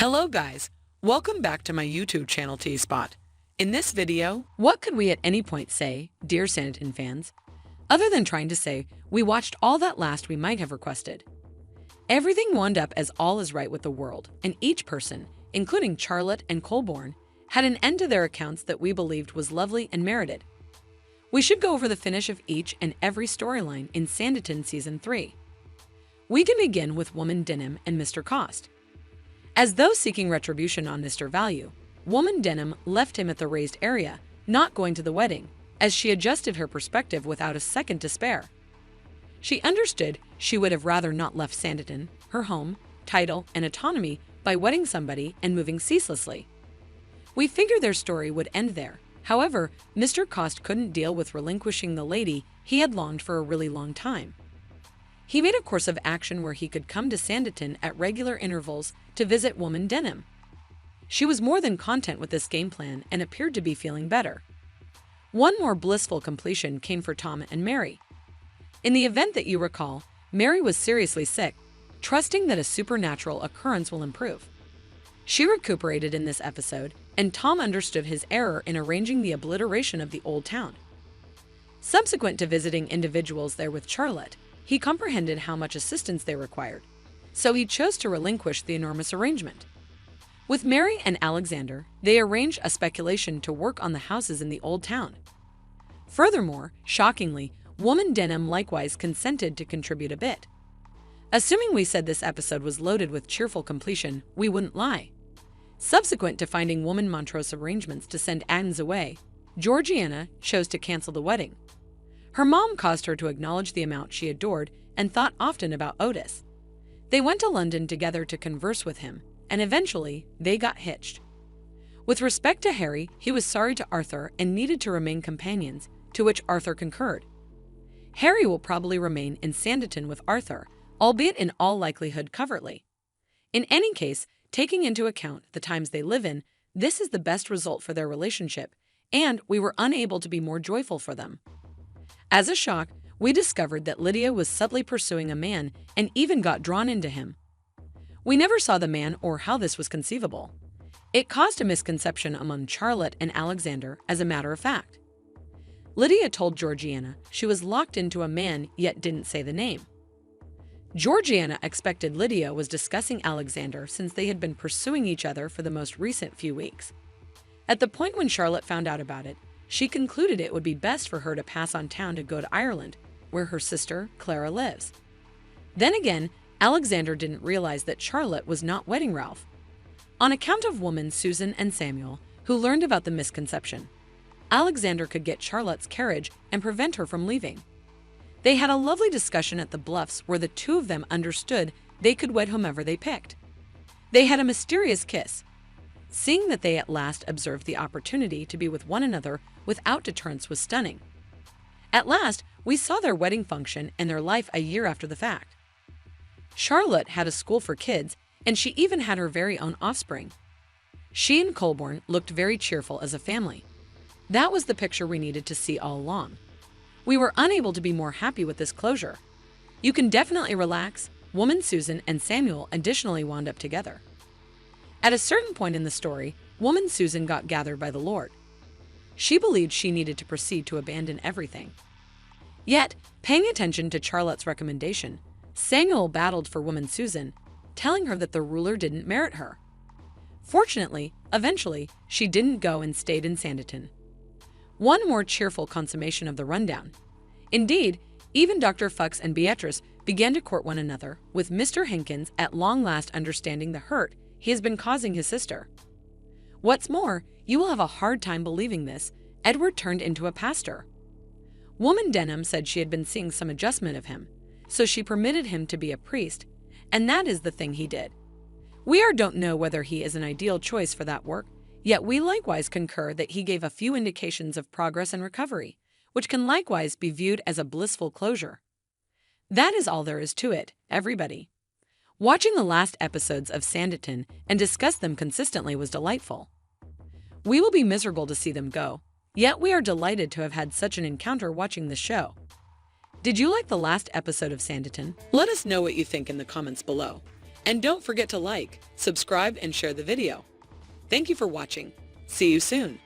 Hello guys, welcome back to my YouTube channel T-Spot. In this video, what could we at any point say, dear Sanditon fans, other than trying to say we watched all that last we might have requested? Everything wound up as all is right with the world, and each person, including Charlotte and Colborne, had an end to their accounts that we believed was lovely and merited. We should go over the finish of each and every storyline in Sanditon Season 3. We can begin with Woman Denim and Mr. Cost. As though seeking retribution on Mr. Value, Woman Denim left him at the raised area, not going to the wedding, as she adjusted her perspective without a second to spare. She understood she would have rather not left Sanditon, her home, title, and autonomy by wedding somebody and moving ceaselessly. We figured their story would end there. However, Mr. Cost couldn't deal with relinquishing the lady he had longed for a really long time. He made a course of action where he could come to Sanditon at regular intervals to visit Woman Denim. She was more than content with this game plan and appeared to be feeling better. One more blissful completion came for Tom and Mary. In the event that you recall, Mary was seriously sick, trusting that a supernatural occurrence will improve. She recuperated in this episode, and Tom understood his error in arranging the obliteration of the old town. Subsequent to visiting individuals there with Charlotte, he comprehended how much assistance they required, so he chose to relinquish the enormous arrangement. With Mary and Alexander, they arranged a speculation to work on the houses in the old town. Furthermore, shockingly, Woman Denim likewise consented to contribute a bit. Assuming we said this episode was loaded with cheerful completion, we wouldn't lie. Subsequent to finding Woman Montrose arrangements to send Agnes away, Georgiana chose to cancel the wedding. Her mom caused her to acknowledge the amount she adored and thought often about Otis. They went to London together to converse with him, and eventually they got hitched. With respect to Harry, he was sorry to Arthur and needed to remain companions, to which Arthur concurred. Harry will probably remain in Sanditon with Arthur, albeit in all likelihood covertly. In any case, taking into account the times they live in, this is the best result for their relationship, and we were unable to be more joyful for them. As a shock, we discovered that Lydia was subtly pursuing a man and even got drawn into him. We never saw the man or how this was conceivable. It caused a misconception among Charlotte and Alexander, as a matter of fact. Lydia told Georgiana she was locked into a man yet didn't say the name. Georgiana expected Lydia was discussing Alexander since they had been pursuing each other for the most recent few weeks. At the point when Charlotte found out about it, she concluded it would be best for her to pass on town to go to Ireland, where her sister, Clara, lives. Then again, Alexander didn't realize that Charlotte was not wedding Ralph. On account of Woman Susan and Samuel, who learned about the misconception, Alexander could get Charlotte's carriage and prevent her from leaving. They had a lovely discussion at the Bluffs where the two of them understood they could wed whomever they picked. They had a mysterious kiss. Seeing that they at last observed the opportunity to be with one another without deterrence was stunning. At last, we saw their wedding function and their life a year after the fact. Charlotte had a school for kids, and she even had her very own offspring. She and Colborne looked very cheerful as a family. That was the picture we needed to see all along. We were unable to be more happy with this closure. You can definitely relax. Woman Susan and Samuel additionally wound up together. At a certain point in the story, Woman Susan got gathered by the Lord. She believed she needed to proceed to abandon everything. Yet, paying attention to Charlotte's recommendation, Samuel battled for Woman Susan, telling her that the ruler didn't merit her. Fortunately, eventually, she didn't go and stayed in Sanditon. One more cheerful consummation of the rundown. Indeed, even Dr. Fuchs and Beatrice began to court one another, with Mr. Hankins at long last understanding the hurt he has been causing his sister. What's more, you will have a hard time believing this, Edward turned into a pastor. Woman Denim said she had been seeing some adjustment of him, so she permitted him to be a priest, and that is the thing he did. We don't know whether he is an ideal choice for that work, yet we likewise concur that he gave a few indications of progress and recovery, which can likewise be viewed as a blissful closure. That is all there is to it, everybody. Watching the last episodes of Sanditon and discuss them consistently was delightful. We will be miserable to see them go, yet we are delighted to have had such an encounter watching the show. Did you like the last episode of Sanditon? Let us know what you think in the comments below. And don't forget to like, subscribe, and share the video. Thank you for watching. See you soon.